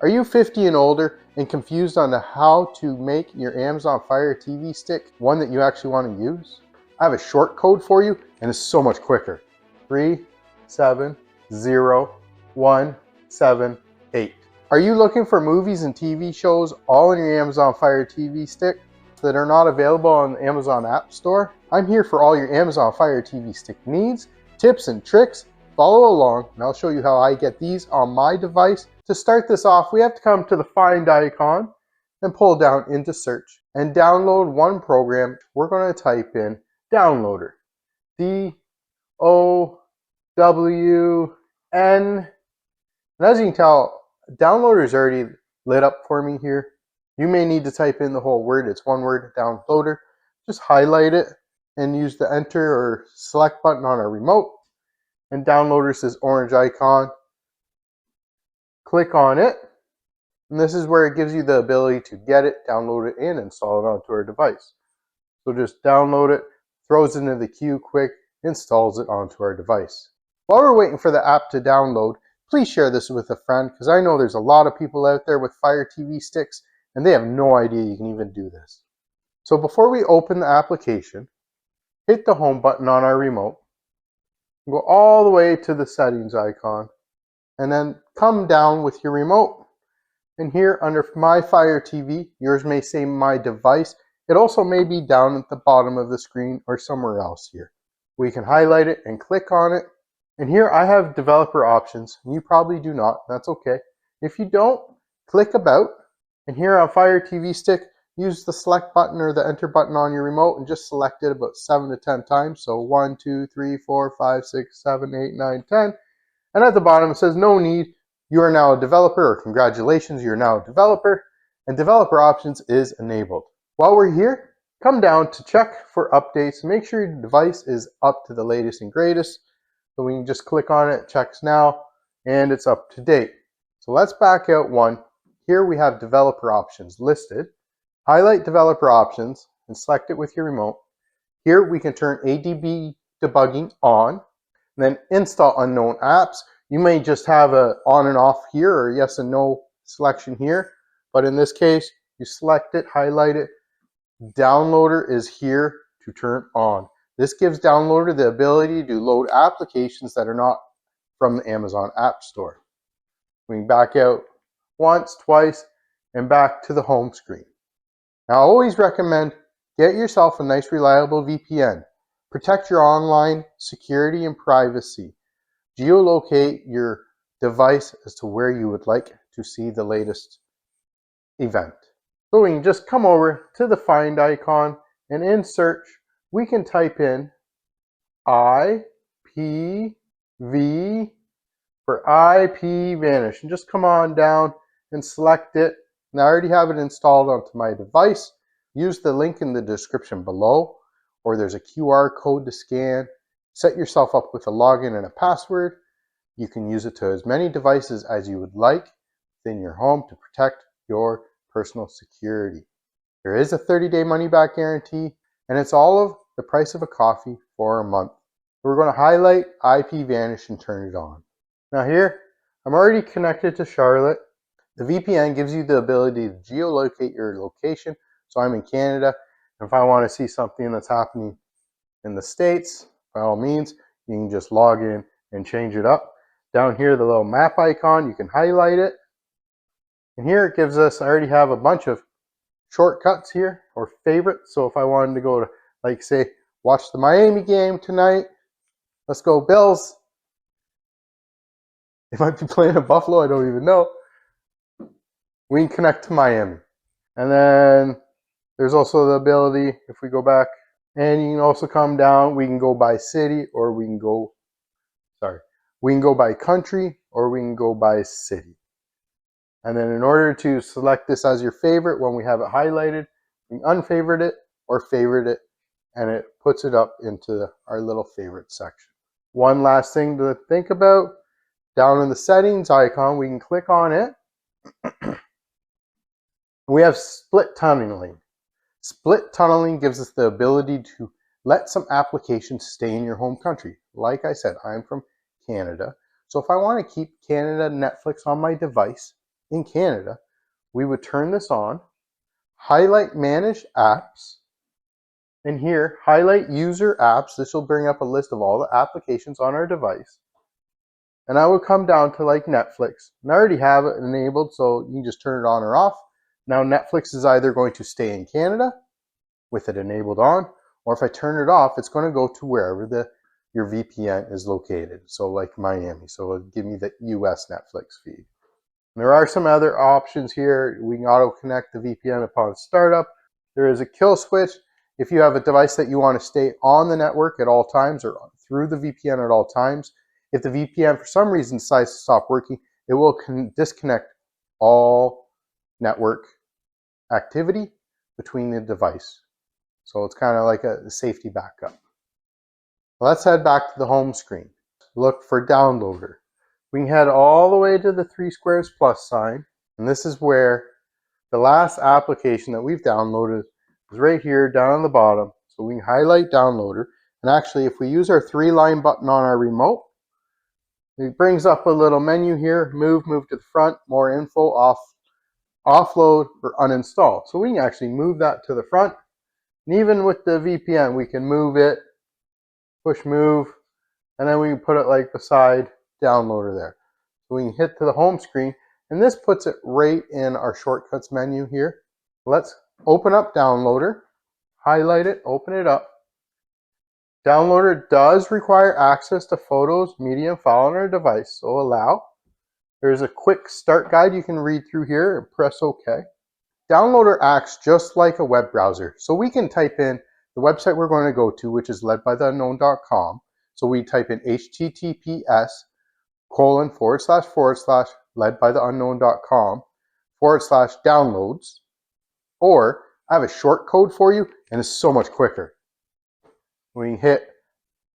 Are you 50 and older and confused on how to make your Amazon Fire TV stick one that you actually want to use? I have a short code for you and it's so much quicker. 370178. Are you looking for movies and TV shows all in your Amazon Fire TV stick that are not available on the Amazon App Store? I'm here for all your Amazon Fire TV stick needs, tips and tricks. Follow along and I'll show you how I get these on my device. To start this off, we have to come to the Find icon and pull down into search and download one program. We're going to type in Downloader. D-O-W-N. And as you can tell, Downloader is already lit up for me here. You may need to type in the whole word. It's one word, Downloader. Just highlight it and use the Enter or Select button on our remote. And Downloader is this orange icon. Click on it, and this is where it gives you the ability to get it, download it, and install it onto our device. So just download it, throws it into the queue quick, installs it onto our device. While we're waiting for the app to download, please share this with a friend, because I know there's a lot of people out there with Fire TV sticks, and they have no idea you can even do this. So before we open the application, hit the home button on our remote, go all the way to the settings icon, and then come down with your remote. And here under My Fire TV, yours may say My Device. It also may be down at the bottom of the screen or somewhere else here. We can highlight it and click on it. And here I have developer options. You probably do not. That's okay. If you don't, click About. And here on Fire TV Stick, use the Select button or the Enter button on your remote and just select it about 7 to 10 times. So 1, 2, 3, 4, 5, 6, 7, 8, 9, 10. And at the bottom it says no need, you are now a developer, or congratulations, you're now a developer, and developer options is enabled. While we're here, come down to check for updates. Make sure your device is up to the latest and greatest. So we can just click on it, checks now, and it's up to date. So let's back out one. Here we have developer options listed. Highlight developer options and select it with your remote. Here we can turn ADB debugging on. Then install unknown apps. You may just have a on and off here or yes and no selection here. But in this case, you select it, highlight it. Downloader is here to turn on. This gives Downloader the ability to load applications that are not from the Amazon App Store. We can back out once, twice, and back to the home screen. Now I always recommend get yourself a nice reliable VPN. Protect your online security and privacy. Geolocate your device as to where you would like to see the latest event. So we can just come over to the Find icon, and in search, we can type in IPV for IP Vanish, and just come on down and select it. Now I already have it installed onto my device. Use the link in the description below, or there's a QR code to scan. Set yourself up with a login and a password. You can use it to as many devices as you would like within your home to protect your personal security. There is a 30-day money-back guarantee, and it's all of the price of a coffee for a month. We're going to highlight IP Vanish and turn it on. Now here, I'm already connected to Charlotte. The VPN gives you the ability to geolocate your location. So I'm in Canada. If I want to see something that's happening in the States, by all means, you can just log in and change it up. Down here, the little map icon, you can highlight it. And here it gives us, I already have a bunch of shortcuts here, or favorites. So if I wanted to go to, like say, watch the Miami game tonight, let's go Bills. They might be playing at Buffalo, I don't even know. We can connect to Miami. And then there's also the ability, if we go back, and you can also come down, we can go by city, or we can go by country, or we can go by city. And then in order to select this as your favorite, when we have it highlighted, we can unfavorite it or favorite it, and it puts it up into our little favorite section. One last thing to think about, down in the settings icon, we can click on it. We have split tunneling. Split tunneling gives us the ability to let some applications stay in your home country. Like I said, I'm from Canada. So if I want to keep Canada Netflix on my device, in Canada, we would turn this on, highlight Manage Apps, and here, highlight User Apps. This will bring up a list of all the applications on our device. And I would come down to like Netflix. And I already have it enabled, so you can just turn it on or off. Now Netflix is either going to stay in Canada with it enabled on, or if I turn it off, it's going to go to wherever your VPN is located. So like Miami, so it'll give me the US Netflix feed. And there are some other options here. We can auto connect the VPN upon startup. There is a kill switch. If you have a device that you want to stay on the network at all times or through the VPN at all times, if the VPN for some reason decides to stop working, it will disconnect all network activity between the device. So it's kind of like a safety backup. Let's head back to the home screen. Look for Downloader. We can head all the way to the 3 squares plus sign, and this is where the last application that we've downloaded is right here down on the bottom. So we can highlight Downloader, and actually if we use our 3-line button on our remote, it brings up a little menu here, move to the front, more info, offload, or uninstall. So we can actually move that to the front, and even with the VPN, we can move it, push move, and then we can put it like beside Downloader there. So we can hit to the home screen, and this puts it right in our shortcuts menu here. Let's open up Downloader, highlight it, open it up. Downloader does require access to photos, media, and file on our device, so allow. There's a quick start guide you can read through here and press OK. Downloader acts just like a web browser, so we can type in the website we're going to go to, which is ledbytheunknown.com. So we type in https://ledbytheunknown.com/downloads, or I have a short code for you, and it's so much quicker. We hit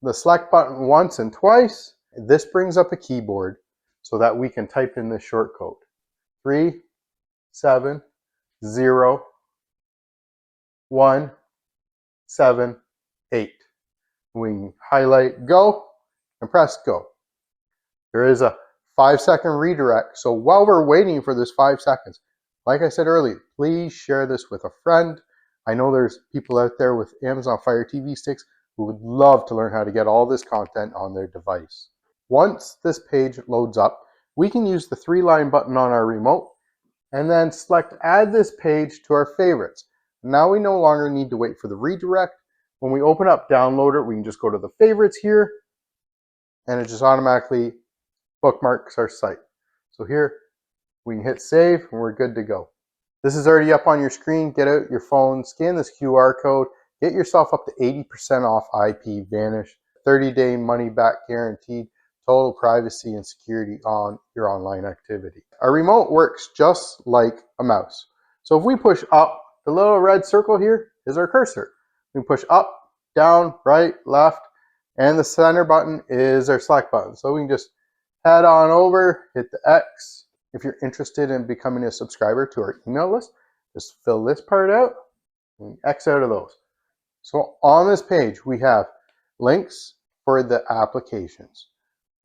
the select button once and twice. This brings up a keyboard so that we can type in this short code. 370178. We highlight go and press go. There is a 5-second redirect. So while we're waiting for this 5 seconds, like I said earlier, please share this with a friend. I know there's people out there with Amazon Fire TV sticks who would love to learn how to get all this content on their device. Once this page loads up, we can use the 3-line button on our remote and then select add this page to our favorites. Now we no longer need to wait for the redirect. When we open up Downloader, we can just go to the favorites here, and it just automatically bookmarks our site. So here, we can hit save, and we're good to go. This is already up on your screen. Get out your phone, scan this QR code, get yourself up to 80% off IP Vanish, 30-day money-back guaranteed, total privacy and security on your online activity. Our remote works just like a mouse. So if we push up, the little red circle here is our cursor. We push up, down, right, left, and the center button is our select button. So we can just head on over, hit the X. If you're interested in becoming a subscriber to our email list, just fill this part out and X out of those. So on this page, we have links for the applications.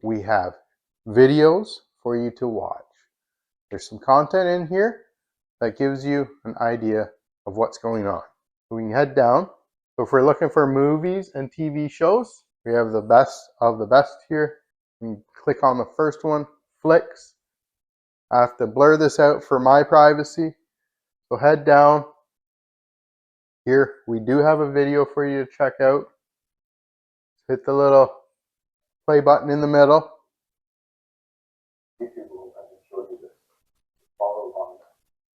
We have videos for you to watch. There's some content in here that gives you an idea of what's going on. So we can head down. So if we're looking for movies and TV shows, we have the best of the best here. You click on the first one, Flicks. I have to blur this out for my privacy. So head down. Here we do have a video for you to check out. Hit the little play button in the middle. YouTube will show you this. Follow along.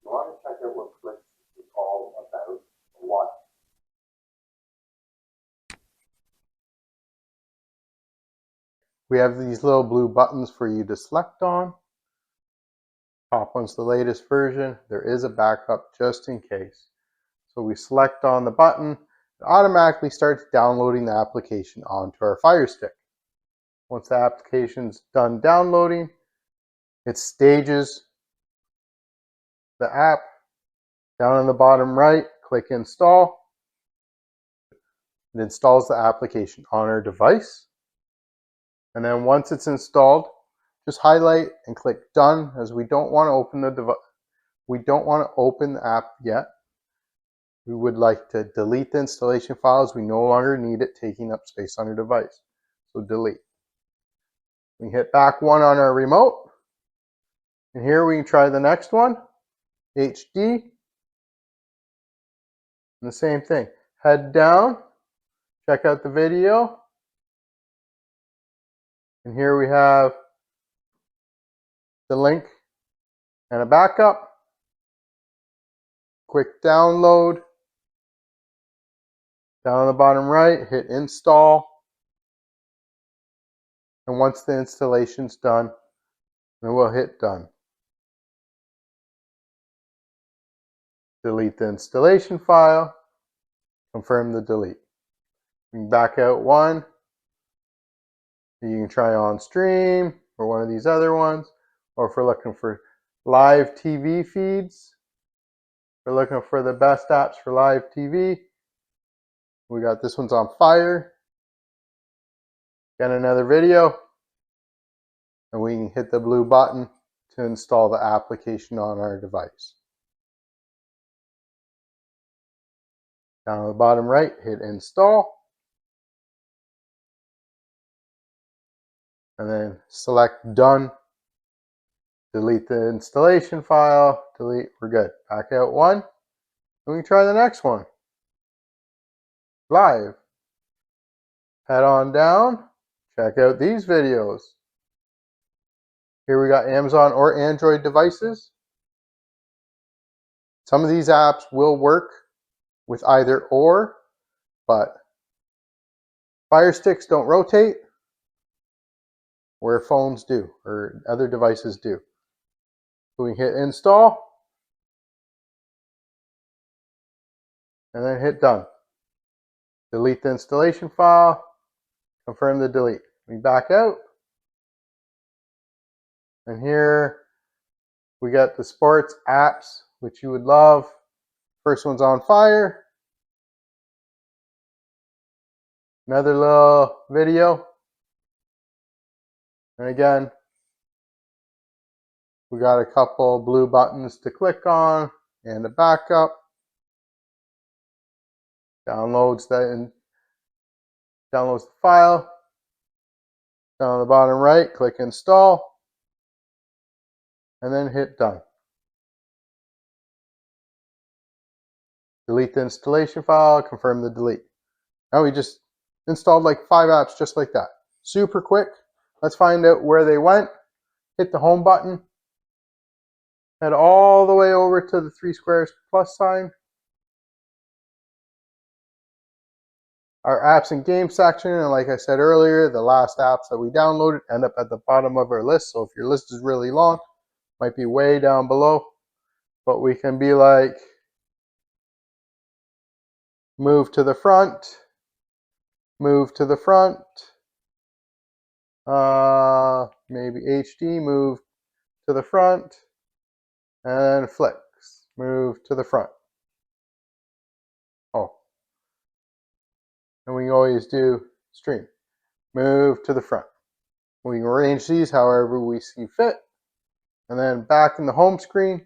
You want to check out what Flicks is all about, what? We have these little blue buttons for you to select on. Top one's the latest version. There is a backup just in case. So we select on the button. It automatically starts downloading the application onto our Fire Stick. Once the application's done downloading, it stages the app. Down in the bottom right, click install. It installs the application on our device. And then once it's installed, just highlight and click done, as we don't want to open the device. We don't want to open the app yet. We would like to delete the installation files. We no longer need it taking up space on your device. So delete. We hit back 1 on our remote. And here we can try the next one, HD. And the same thing. Head down, check out the video. And here we have the link and a backup. Quick download. Down on the bottom right, hit install. And once the installation's done, then we'll hit done. Delete the installation file. Confirm the delete. You can back out 1. You can try on stream or one of these other ones. Or if we're looking for live TV feeds, we're looking for the best apps for live TV. We got this one's on fire. Got another video. And we can hit the blue button to install the application on our device. Down on the bottom right, hit install. And then select done. Delete the installation file. Delete, we're good. Back out 1. And we can try the next one. Live. Head on down. Check out these videos. Here we got Amazon or Android devices. Some of these apps will work with either or, but Fire Sticks don't rotate, where phones do, or other devices do. So we hit install, and then hit done. Delete the installation file, confirm the delete. We back out, and here we got the sports apps, which you would love. First one's on fire. Another little video. And again, we got a couple blue buttons to click on and a backup. Downloads the file. Down on the bottom right, click install. And then hit done. Delete the installation file, confirm the delete. Now we just installed like 5 apps just like that. Super quick. Let's find out where they went. Hit the home button. Head all the way over to the 3 squares plus sign. Our apps and games section, and like I said earlier, the last apps that we downloaded end up at the bottom of our list. So if your list is really long, might be way down below. But we can be like, move to the front, move to the front, maybe HD, move to the front, and flex, move to the front. Oh, and we can always do stream, move to the front. We can arrange these however we see fit. And then back in the home screen,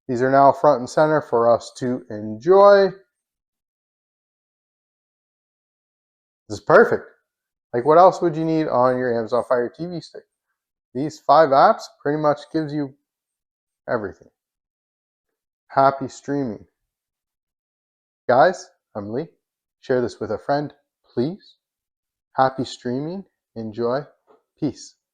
these are now front and center for us to enjoy. This is perfect. Like, what else would you need on your Amazon Fire TV stick? These 5 apps pretty much gives you everything. Happy streaming. Guys, I'm Lee. Share this with a friend, please. Happy streaming. Enjoy. Peace.